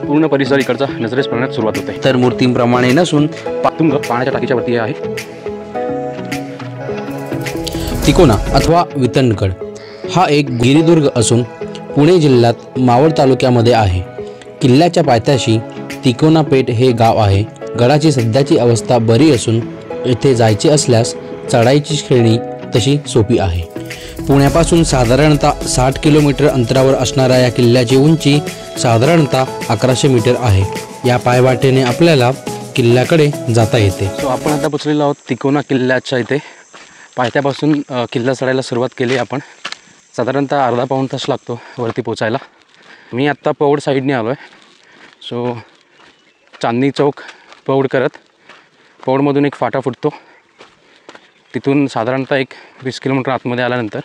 पूर्ण परिसर इकडचा नजरेस पडण्यास सुरुवात होते। तर मूर्तींप्रमाणे नसून तुंग पाण्याच्या टाकीच्या वरती आहे। तिकोना अथवा वितंडगड हा एक गिरिदुर्ग असून पुणे जिल्ह्यात मावळ तालुक्यामध्ये आहे। किल्ल्याच्या पायथ्याशी तिकोना पेठ हे गाव आहे। गडाची सध्याची अवस्था बरी असून येथे जायचे असल्यास चढाईची श्रेणी तशी सोपी आहे। पुण्यापासून साधारणतः 60 किलोमीटर अंतरावर असणाऱ्या या किल्ल्याची उंची साधारणतः 1100 मीटर आहे। या पायवाटेने आपल्याला किल्ल्याकडे जाता येते। आपण आता पोचलेलो आहोत तिकोना किल्ल्याच्या इथे। पायथ्यापासून किल्ला चढायला सुरुवात केली आपण। साधारणतः अर्धा पाऊण तास लागतो वरती पोचायला। मी आत्ता पौड साईडने आलो आहे। सो चांदणी चौक पौड करत पौडमधून एक फाटा फुटतो, तिथून साधारणतः एक 20 किलोमीटर आतमध्ये आल्यानंतर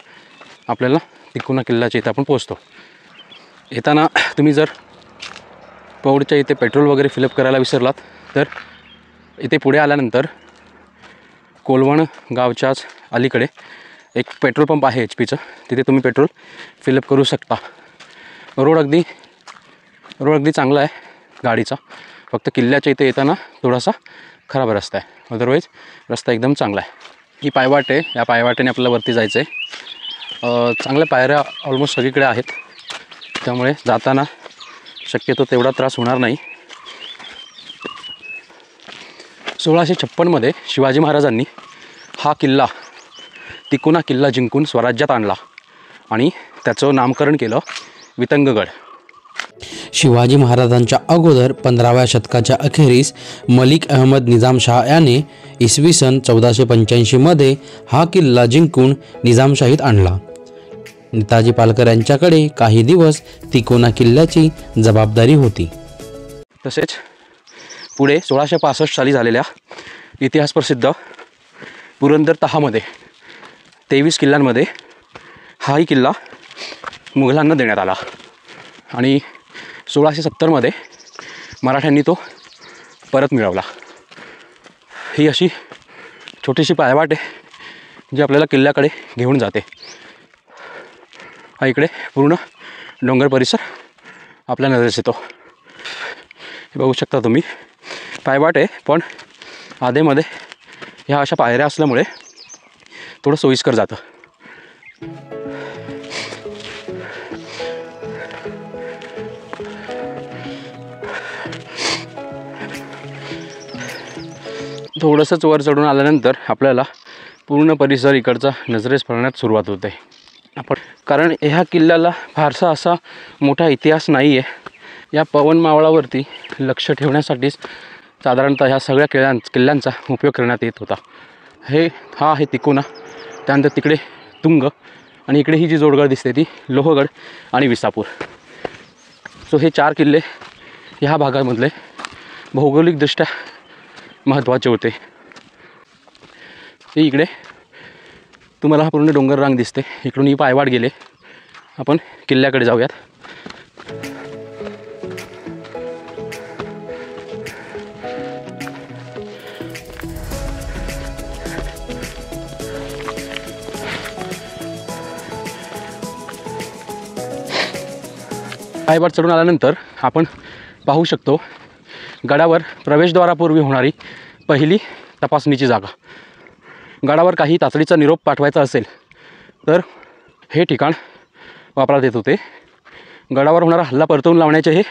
आपल्याला तिकोना किल्ल्याच्या इथे आपण पोचतो। येताना तुम्ही जर पौडच्या इथे पेट्रोल वगैरे फिलअप करायला विसरलात तर इथे पुढे आल्यानंतर कोलवण गावच्याच अलीकडे एक पेट्रोल पंप आहे HP चं, तिथे तुम्ही पेट्रोल फिलअप करू शकता। रोड अगदी चांगला आहे गाडीचा, फक्त किल्ल्याच्या इथे येताना थोडासा खराब रस्ता आहे, अदरवाईज रस्ता एकदम चांगला आहे। ही पायवाट आहे, या पायवाटेने आपल्याला वरती जायचं आहे। चांगल्या पायऱ्या ऑलमोस्ट सगळीकडे आहेत, त्यामुळे जाताना शक्यतो तेवढा त्रास होणार नाही। 1656 मध्ये शिवाजी महाराजांनी हा किल्ला तिकोना किल्ला जिंकून स्वराज्यात आणला आणि त्याचं नामकरण केलं वितंगगड। शिवाजी महाराजांच्या अगोदर 15व्या शतकाच्या अखेरीस मलिक अहमद निजामशाह याने इसवी सन 1485 मध्ये हा किल्ला जिंकून निजामशाहीत आणला। नेताजी पालकर यांच्याकडे काही दिवस तिकोना किल्ल्याची जबाबदारी होती। तसेच पुढे 1665 साली झालेल्या इतिहास प्रसिद्ध पुरंदर तहामध्ये 23 किल्ल्यांमध्ये हाही किल्ला मुघलांना देण्यात आला आणि 1670 मध्ये मराठ्यांनी तो परत मिळवला। ही अशी छोटीशी पायवाट आहे जी आपल्याला किल्ल्याकडे घेऊन जाते। हा इकडे पूर्ण डोंगर परिसर आपल्या नजरेस येतो। हे बघू शकता तुम्ही, पायवाट आहे पण आधेमध्ये ह्या अशा पायऱ्या असल्यामुळे थोडं सोयीस्कर जातं। थोडंसंच वर चढून आल्यानंतर आपल्याला पूर्ण परिसर इकडचा नजरेस पडण्यास सुरुवात होते। कारण ह्या किल्ल्याला फारसा असा मोठा इतिहास नाही आहे। या पवन मावळावरती लक्ष ठेवण्यासाठीच साधारणतः ह्या सगळ्या किल्ल्यांचा उपयोग करण्यात येत होता। हा आहे तिकोना, त्यानंतर तिकडे तुंग आणि इकडे ही जी जोडगड दिसते ती लोहगड आणि विसापूर। सो हे 4 किल्ले ह्या भागामधले भौगोलिकदृष्ट्या महत्त्वाचे होते। ते इकडे तुम्हाला हा पूर्ण डोंगर रांग दिसते, इकडून ही पायवाट गेले। आपण किल्ल्याकडे जाऊयात। पायवाट चढून आल्यानंतर आपण पाहू शकतो गडावर प्रवेशद्वारापूर्वी होणारी पहिली तपासणीची जागा। गडावर काही तातडीचा निरोप पाठवायचा असेल तर हे ठिकाण वापरात येत होते। गडावर होणारा हल्ला परतवून लावण्याचे हे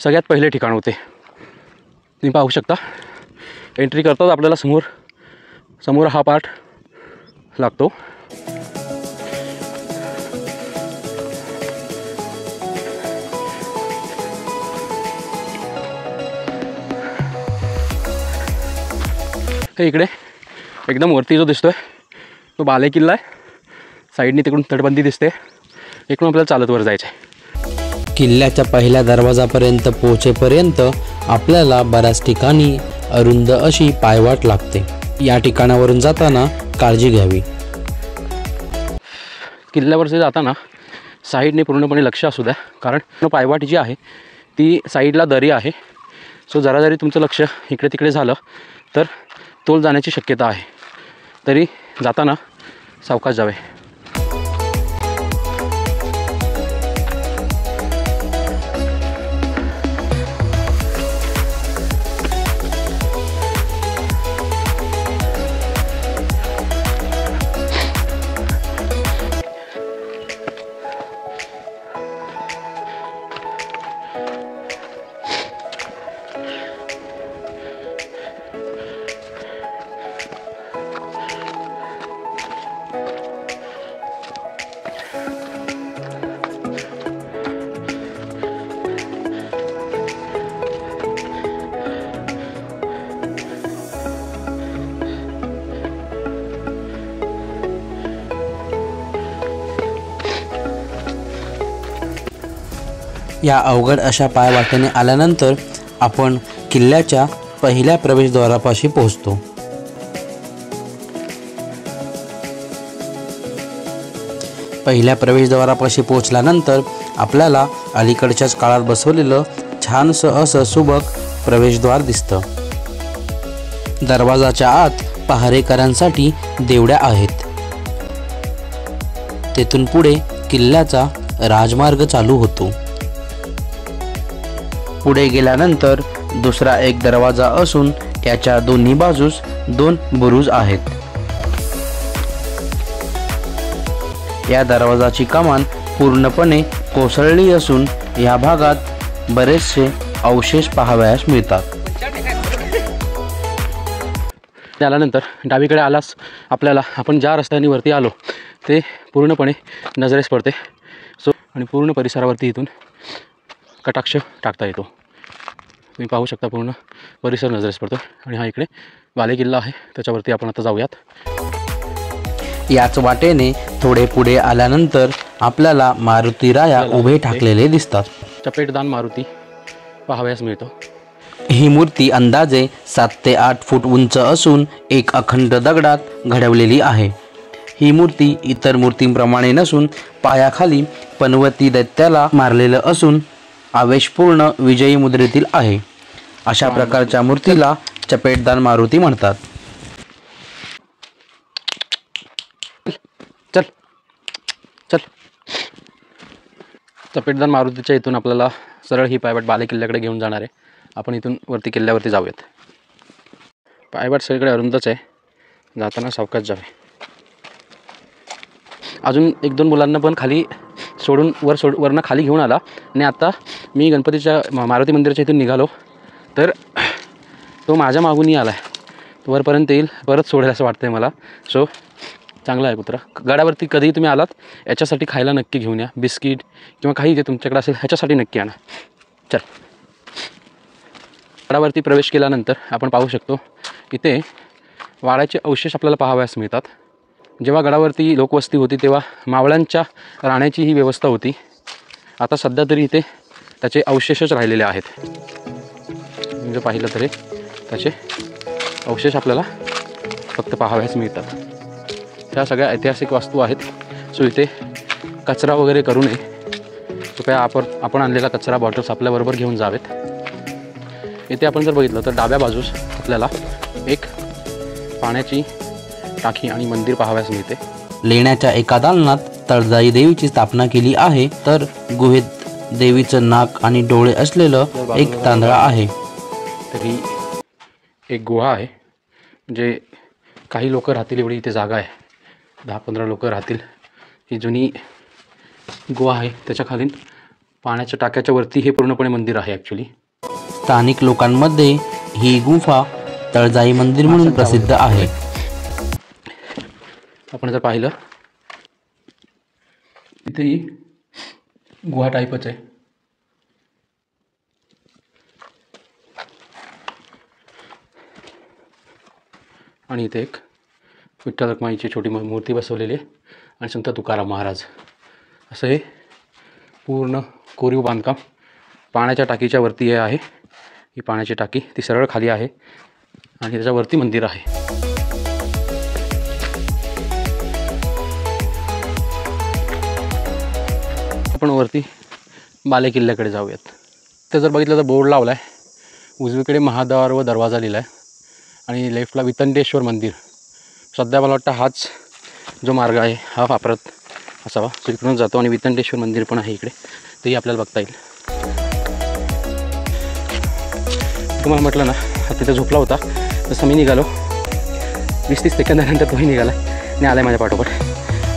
सगळ्यात पहिले ठिकाण होते। तुम्ही पाहू शकता एंट्री करताच आपल्याला समोर हा पार्ट लागतो। हे इकडे एकदम वरती जो दिसतोय तो बाले किल्ला आहे। साईडने तिकडून तटबंदी दिसते, इकडून आपल्याला चालत वर जायचं आहे। किल्ल्याच्या पहिल्या दरवाजापर्यंत पोहोचेपर्यंत आपल्याला बऱ्याच ठिकाणी अरुंद अशी पायवाट लागते। या ठिकाणावरून जाताना काळजी घ्यावी। किल्ल्यावरती जाताना साईडने पूर्णपणे लक्ष असू द्या, कारण पायवाट जी आहे ती साईडला दरी आहे। सो जरा जरी तुमचं लक्ष इकडे तिकडे झालं तर तोल जाण्याची शक्यता आहे, तरी जाताना सावकाश जावे। या अवघड अशा पायवाटेने आल्यानंतर आपण किल्ल्याच्या पहिल्या प्रवेशद्वारापाशी पोहोचतो. पहिल्या प्रवेशद्वारापाशी पोहोचल्यानंतर आपल्याला अलीकडच्याच काळात बसवलेलं छानसं असं सुबक प्रवेशद्वार दिसतं. दरवाजाच्या आत पहारेकऱ्यांसाठी देवड्या आहेत. तेथून पुढे किल्ल्याचा राजमार्ग चालू होतो. पुढे गेल्यानंतर दुसरा एक दरवाजा असून याच्या दोन्ही बाजूस 2 बुरुज आहेत. या दरवाजाची कमान पूर्णपणे कोसळली असून या भागात बरेचसे अवशेष पाहावयास मिळतात. त्यानंतर डावीकडे आलास आपल्याला आपण ज्या रस्त्याने वरती आलो ते पूर्णपणे नजरेस पडते. आणि पूर्ण परिसरावरती इथून कटाक्ष टाकता येतो. तुम्ही पाहू शकता पूर्ण परिसर नजरेस पडतो. आणि हा इकडे बालेकिल्ला आहे, त्याच्यावरती आपण आता जाऊयात. याच वाटेने थोडे पुढे आल्यानंतर आपल्याला मारुती राया उभे ठाकलेले दिसतात. चपेटदान मारुती पाहावयास मिळतो. ही मूर्ती अंदाजे 7 ते 8 फूट उंच असून एक अखंड दगडात घडवलेली आहे. ही मूर्ती इतर मूर्तींप्रमाणे नसून पायाखाली पनवती दैत्याला मारलेलं असून आवेशपूर्ण विजयी मुद्रेतील आहे. अशा प्रकारच्या मूर्तीला चपेटदान मारुती म्हणतात. चल चल चपेटदान मारुतीच्या इथून आपल्याला सरळ ही पायवाट बालेकिल्ल्याकडे घेऊन जाणार आहे. आपण इथून वरती किल्ल्यावरती जाऊयात. पायवाट सगळीकडे अरुंदच आहे, जाताना सावकाश जावे. अजून 1-2 मुलांना पण खाली सोडून वरनं खाली घेऊन आला. आणि आता मी गणपतीच्या मारुती मंदिराच्या इथून निघालो तर तो माझ्या मागूनही आला आहे. तो वरपर्यंत येईल, परत सोडेल असं वाटतं आहे मला. सो चांगला आहे कुत्रा. गडावरती कधीही तुम्ही आलात याच्यासाठी खायला नक्की घेऊन या. बिस्किट किंवा काही जे तुमच्याकडे असेल ह्याच्यासाठी नक्की आणा. चल. गडावरती प्रवेश केल्यानंतर आपण पाहू शकतो इथे वाड्याचे अवशेष आपल्याला पाहावयास मिळतात. जेव्हा गडावरती लोकवस्ती होती तेव्हा मावळ्यांच्या राहण्याची ही व्यवस्था होती. आता सध्या तरी इथे त्याचे अवशेषच राहिलेले आहेत. म्हणजे पाहिलं तरी त्याचे अवशेष आपल्याला फक्त पाहावयास मिळतात. ह्या सगळ्या ऐतिहासिक वास्तू आहेत. सो इथे कचरा वगैरे करू नये. कृपया आपण आणलेला कचरा बॉटल्स आपल्याबरोबर घेऊन जावेत. इथे आपण जर बघितलं तर डाव्या बाजूस आपल्याला एक पाण्याची टाकी आणि मंदिर पाहावयास मिळते. लेण्याच्या एका दालनात तळजाई देवीची स्थापना केली आहे, तर गुहेत देवीचं नाक आणि डोळे असलेलं एक तांदळा आहे. तरी एक गुहा आहे, म्हणजे काही लोक राहतील एवढी इथे जागा आहे. 10-15 लोक राहतील. ही जुनी गुहा आहे. त्याच्या खाली पाण्याच्या टाक्याच्या वरती हे पूर्णपणे मंदिर आहे. ॲक्च्युली स्थानिक लोकांमध्ये ही गुफा तळजाई मंदिर म्हणून प्रसिद्ध आहे. आपण जर पाहिलं इथेही गुहा टाईपच आहे. आणि इथे एक विठ्ठल रखुमाईची छोटी मूर्ती बसवलेली आहे आणि संत तुकाराम महाराज. असं हे पूर्ण कोरीव बांधकाम पाण्याच्या टाकीच्या वरती आहे. ही पाण्याची टाकी ती सरळ खाली आहे आणि त्याच्यावरती मंदिर आहे. आपण वरती बालेकिल्ल्याकडे जाऊयात. ते जर बघितलं तर बोर्ड लावला आहे. उजवीकडे महाद्वार व दरवाजा लिहिला आहे आणि लेफ्टला वितंडेश्वर मंदिर. सध्या मला वाटतं हाच जो मार्ग आहे हा वापरत असावा. तो इकडून जातो आणि वितंडेश्वर मंदिर पण आहे इकडे, तेही आपल्याला बघता येईल. तुम्हाला म्हटलं ना हा तिथे झोपला होता, तसं मी निघालो. 20-30 सेकंदानंतर तोही निघाला आणि आला आहे माझ्या पाठोपाठ.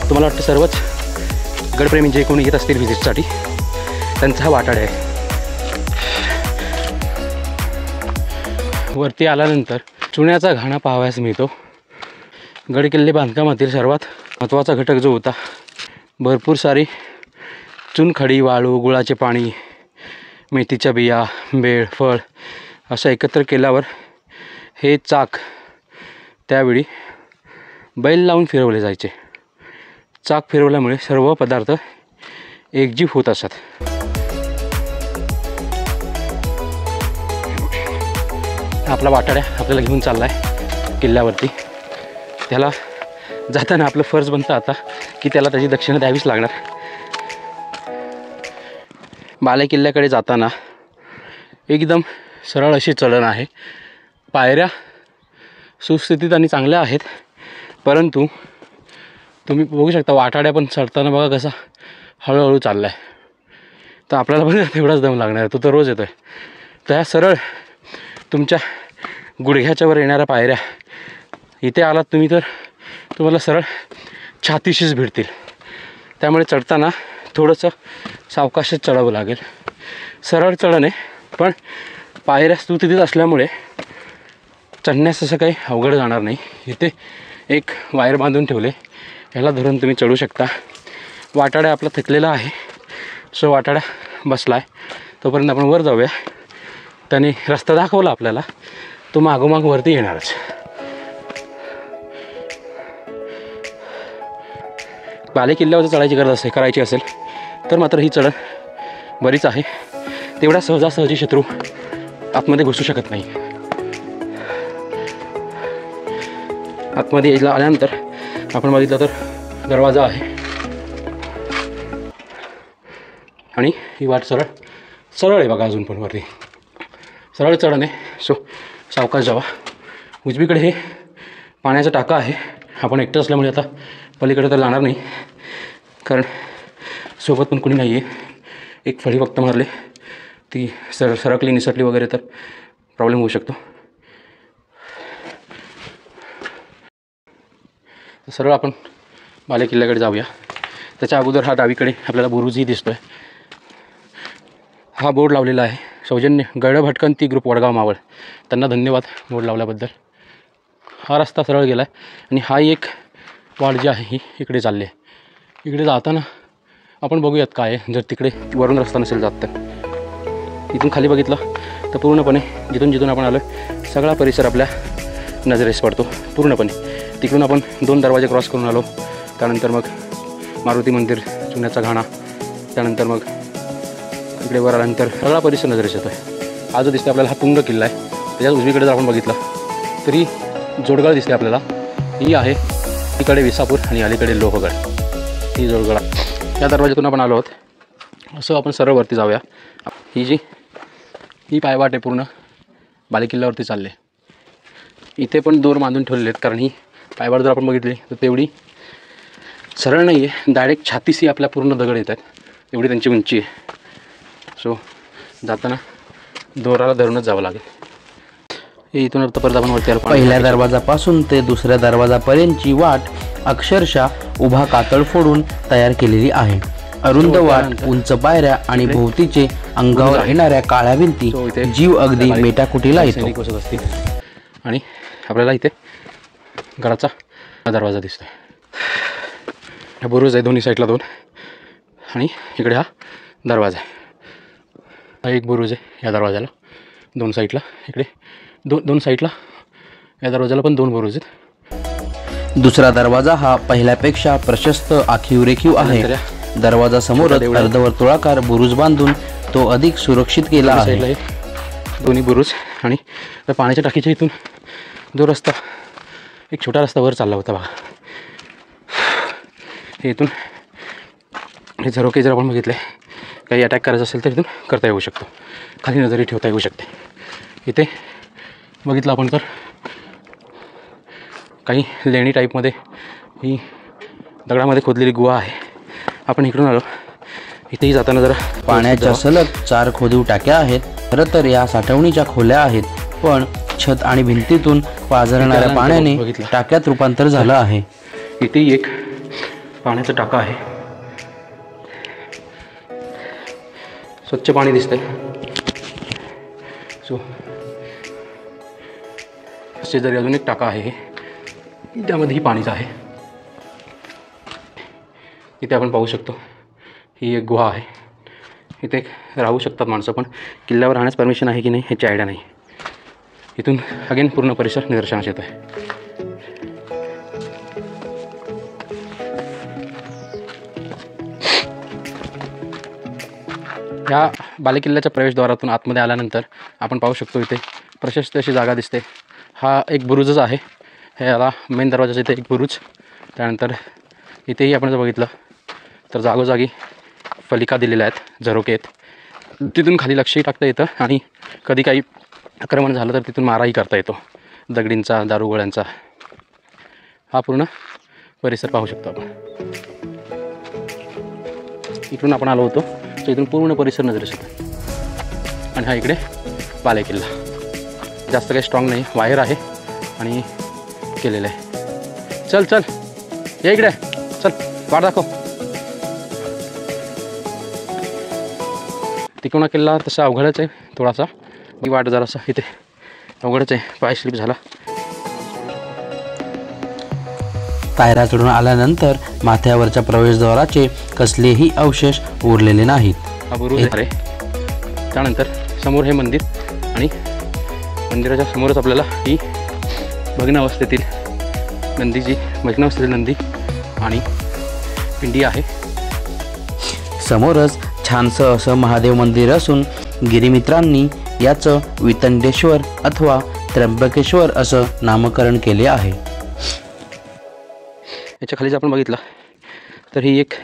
तुम्हाला वाटतं सर्वच गडप्रेमी जे कोणी येत असतील व्हिजिटसाठी त्यांचा हा वाटाडा आहे. वरती आल्यानंतर चुन्याचा घाणा पाहावयास मिळतो. गडकिल्ले बांधकामातील सर्वात महत्त्वाचा घटक जो होता, भरपूर सारी चुनखडी, वाळू, गुळाचे पाणी, मेथीच्या बिया, बेळ, फळ असं एकत्र केल्यावर हे चाक त्यावेळी बैल लावून फिरवले जायचे. चाक फिरवल्यामुळे सर्व पदार्थ एकजीव होत असत. आपला वाटाड्या आपल्याला घेऊन चालला आहे किल्ल्यावरती. त्याला जाताना आपलं फर्ज बनतं आता की त्याला त्याची दक्षिणा द्यावीच लागणार. बाले किल्ल्याकडे जाताना एकदम सरळ अशी चढण आहे. पायऱ्या सुस्थितीत आणि चांगल्या आहेत, परंतु तुम्ही बघू शकता वाटाड्या पण चढताना बघा कसा हळूहळू चालला आहे. तर आपल्याला पण तेवढाच दम लागणार आहे. तो तर रोज येतो आहे. तर ह्या सरळ तुमच्या गुडघ्याच्या वर येणाऱ्या पायऱ्या इथे आलात तुम्ही तर तुम्हाला सरळ छातीशीच भिडतील. त्यामुळे चढताना थोडंसं सावकाशच चढावं लागेल. सरळ चढण आहे, पण पायऱ्या स्थितीत असल्यामुळे चढण्यास असं काही अवघड जाणार नाही. इथे एक वायर बांधून ठेवले, ह्याला धरून तुम्ही चढू शकता. वाटाड्या आपला थकलेला आहे, सो वाटाड्या बसला आहे. तोपर्यंत आपण वर जाऊया. त्याने रस्ता दाखवला आपल्याला, तो मागोमाग वरती येणारच. बाले किल्ल्यावर चढायची गरज करायची असेल तर मात्र ही चढण बरीच आहे. तेवढा सहजासहजी शत्रू आतमध्ये घुसू शकत नाही. आतमध्ये यायला आल्यानंतर आपण बघितलं तर दरवाजा आहे आणि ही वाट सरळ आहे बघा. अजून पण वरती सरळ चढण आहे, सो सावकाश जावा. उजवीकडे हे पाण्याचा टाका आहे. आपण एकटं असल्यामुळे आता पलीकडे तर जाणार नाही, कारण सोबत पण कुणी नाही आहे. एक फळी फक्त मारले ती सरकली निसटली वगैरे तर प्रॉब्लेम होऊ शकतो. सरळ आपण बाले किल्ल्याकडे जाऊया. त्याच्या अगोदर हा डावीकडे आपल्याला बुरुजही दिसतो आहे. हा बोर्ड लावलेला आहे सौजन्य गड भटकंती ग्रुप वडगाव मावळ. त्यांना धन्यवाद बोर्ड लावल्याबद्दल. हा रस्ता सरळ गेला आहे आणि हा एक वाट जी आहे ही इकडे चालली आहे. इकडे जाताना आपण बघूयात काय आहे. जर तिकडे वरून रस्ता नसेल जात तर इथून खाली बघितलं तर पूर्णपणे जिथून आपण आलो सगळा परिसर आपल्या नजरेस पडतो पूर्णपणे. तिकडून आपण 2 दरवाजे क्रॉस करून आलो. त्यानंतर मग मारुती मंदिर, चुन्याचा घाणा, त्यानंतर मग इकडे वर आल्यानंतर सगळा परिसर नजरेस येतो आहे. हा जो दिसतो आपल्याला हा तुंग किल्ला आहे. त्याच्यात उजवीकडे जर आपण बघितलं तरी जोडगड दिसते आपल्याला. ही आहे इकडे विसापूर आणि अलीकडे लोहगड, ही जोडगड. या दरवाज्यातून आपण आलो आहोत. असं आपण सरळ वरती जाऊया. ही पायवाट आहे पूर्ण बाले किल्ल्यावरती चालले. इथे पण दोर बांधून ठेवलेले आहेत, कारण ही पायवाट जर आपण बघितली तर तेवढी सरळ नाही आहे. डायरेक्ट छातीशी आपल्या पूर्ण दगड येत आहेत, एवढी त्यांची उंची आहे. सो जाताना दोराला धरूनच जावं लागेल. हे इथून परत आपण वरती आलो. पहिल्या दरवाजापासून ते दुसऱ्या दरवाजापर्यंतची वाट अक्षरशः उभा कातळ फोडून तयार केलेली आहे. अरुंद वाट, उंच पायऱ्या आणि भोवतीचे अंगावर येणाऱ्या काळ्या भिंती जीव अगदी मेटाकुटीला येतो. बसत असतील आणि आपल्याला इथे घराचा दरवाजा दिसतोय. हा बुरुज आहे दोन्ही साईडला 2 आणि इकडे हा दरवाजा आहे. हा एक बुरुज आहे या दरवाजाला 2 साईडला. इकडे दोन साईडला या दरवाजाला पण 2 बुरुज आहेत. दुसरा दरवाजा हा पहिल्यापेक्षा प्रशस्त आखीव रेखीव आहे. दरवाजा समोरच अर्धवर्तुळाकार बुरुज बांधून तो अधिक सुरक्षित केला आहे. दोन्ही बुरुज आणि पाण्याच्या टाकीच्या इथून जो रस्ता, एक छोटा रस्ता वर चालला होता बघा. हे इथून हे झरोके जर आपण बघितले, काही अटॅक करायचं असेल तर इथून करता येऊ शकतो. खाली नजरही ठेवता येऊ शकते. इथे बघितलं आपण तर काही लेणी टाईपमध्ये ही दगडामध्ये खोदलेली गुहा आहे. आपण इकडून आलो. इथेही जाताना जरा पाण्याच्या सलग 4 खोदीव टाक्या आहेत. खरं तर या साठवणीच्या खोल्या आहेत, पण छत आणि भिंतीतून पाझरणाऱ्या पाण्याने टाक्यात रूपांतर झालं आहे. इथेही एक पाण्याचा टाका आहे. स्वच्छ पाणी दिसतंय. सो शेजारी अजून एक टाका आहे, त्यामध्येही पाणीच आहे. इथे आपण पाहू शकतो ही एक गुहा आहे. इथे राहू शकतात माणसं, पण किल्ल्यावर राहण्यास परमिशन आहे की नाही ह्याची आयडिया नाही. इथून अगेन पूर्ण परिसर निदर्शनास येतो आहे. ह्या बालेकिल्ल्याच्या प्रवेशद्वारातून आतमध्ये आल्यानंतर आपण पाहू शकतो इथे प्रशस्त अशी जागा दिसते. हा एक बुरुजच आहे. ह्याला मेन दरवाजाच्या इथे एक बुरुज, त्यानंतर इथेही आपण जर बघितलं तर जागोजागी फलिका दिलेल्या आहेत, झरोके आहेत. तिथून खाली लक्षही टाकता येतं आणि कधी काही आक्रमण झालं तर तिथून माराही करता येतो दगडींचा, दारुगोळ्यांचा. हा पूर्ण परिसर पाहू शकतो आपण. इकडून आपण आलो होतो तर इथून पूर्ण परिसर नजरेस येतो. आणि हा इकडे बालेकिल्ला. जास्त काही स्ट्रॉंग नाही, वायर आहे आणि केलेलं आहे. चल चल ये इकडे, चल वाट दाखव. तिकोना किल्ला तसा अवघडच आहे थोडासा. ही वाट जरासा इथे अवघडच आहे, पाय स्लिप झाला. पायऱ्या चढून आल्यानंतर माथ्यावरच्या प्रवेशद्वाराचे कसलेही अवशेष उरलेले नाहीत. हा बुरुज आहे. त्यानंतर समोर हे मंदिर आणि मंदिराच्या समोरच आपल्याला ही भग्न अवस्थेतील नंदीची नंदी आणि पिंडी आहे. समोरच छानसं असं महादेव मंदिर असून गिरीमित्रांनी याचं वितंडेश्वर अथवा त्र्यंबकेश्वर असं नामकरण केले आहे. याच्या खाली जर आपण बघितलं तर ही एक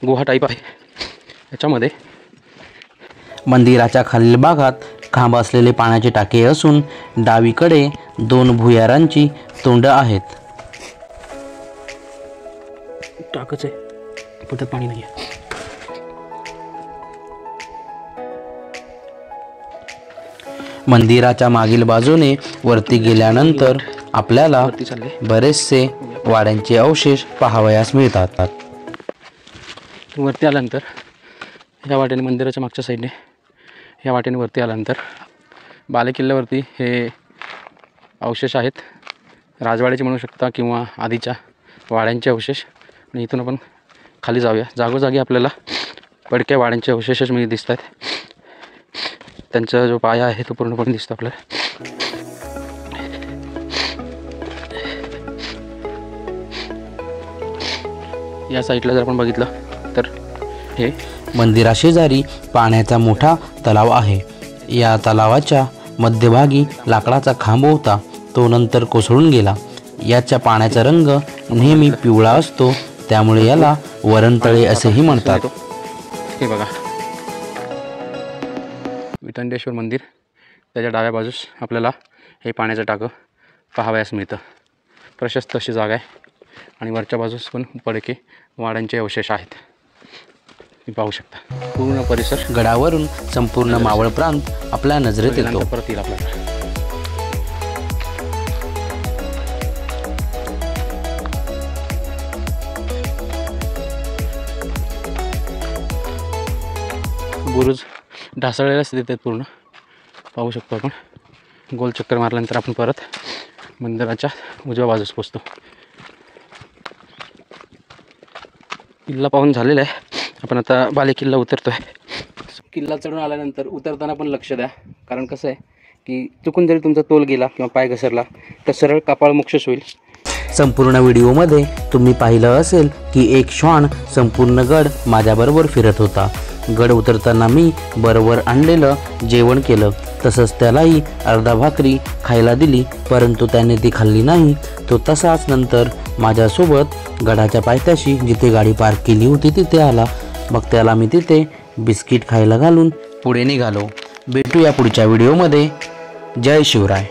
गुहा टाईप आहे. याच्यामध्ये मंदिराच्या खालील भागात खांब असलेले पाण्याचे टाके असून डावीकडे 2 भुयारांची तोंड आहेत. टाकच आहे पण त्यात पाणी नाही आहे. मंदिराच्या मागील बाजूने वरती गेल्यानंतर आपल्याला बरेचसे वाड्यांचे अवशेष पाहावयास मिळतात. वरती आल्यानंतर ह्या वाटेने मंदिराच्या मागच्या साईडने ह्या वाटेने वरती आल्यानंतर बालेकिल्ल्यावरती हे अवशेष आहेत. राजवाड्याचे म्हणू शकता किंवा आधीच्या वाड्यांचे अवशेष. आणि इथून आपण खाली जाऊया. जागोजागी आपल्याला पडक्या वाड्यांचे अवशेषच मी दिसत आहेत. त्यांचा जो पाया आहे तो पूर्णपणे दिसतो आपल्याला. या साईडला जर आपण बघितलं तर हे मंदिराशेजारी पाण्याचा मोठा तलाव आहे. या तलावाच्या मध्यभागी लाकडाचा खांब होता, तो नंतर कोसळून गेला. याच्या पाण्याचा रंग नेहमी पिवळा असतो, त्यामुळे याला वरणतळे असेही म्हणतात. हे बघा वितंडेश्वर मंदिर, त्याच्या डाव्या बाजूस आपल्याला हे पाण्याचं टाकं पाहावयास मिळतं. प्रशस्त अशी जागा आहे आणि वरच्या बाजूस पण पडके वाड्यांचे अवशेष आहेत. तुम्ही पाहू शकता पूर्ण परिसर. गडावरून संपूर्ण मावळ प्रांत आपल्या नजरेत येतो. परत येईल आपल्याला. बुरुज ढासळलेल्या स्थितीत आहेत पूर्ण, पाहू शकतो आपण. गोल चक्कर मारल्यानंतर आपण परत मंदिराच्या उजव्या बाजूस पोचतो. किल्ला पाहून झालेला आहे. आपण आता बालेकिल्ला उतरतो आहे. किल्ला चढून आल्यानंतर उतरताना पण लक्ष द्या, कारण कसं आहे की चुकून जरी तुमचा तोल गेला किंवा पाय घसरला तर सरळ कपाळ मोक्षच होईल. संपूर्ण व्हिडिओमध्ये तुम्ही पाहिलं असेल की एक श्वान संपूर्ण गड माझ्याबरोबर फिरत होता. गड उतरताना मी बरोबर आणलेलं जेवण केलं, तसंच त्यालाही अर्धा भाकरी खायला दिली, परंतु त्याने ती खाल्ली नाही. तो तसाच नंतर माझ्यासोबत गडाच्या पायथ्याशी जिथे गाडी पार्क केली होती तिथे आला. मग त्याला मी तिथे बिस्किट खायला घालून पुढे निघालो. भेटूया पुढच्या व्हिडिओमध्ये. जय शिवराय.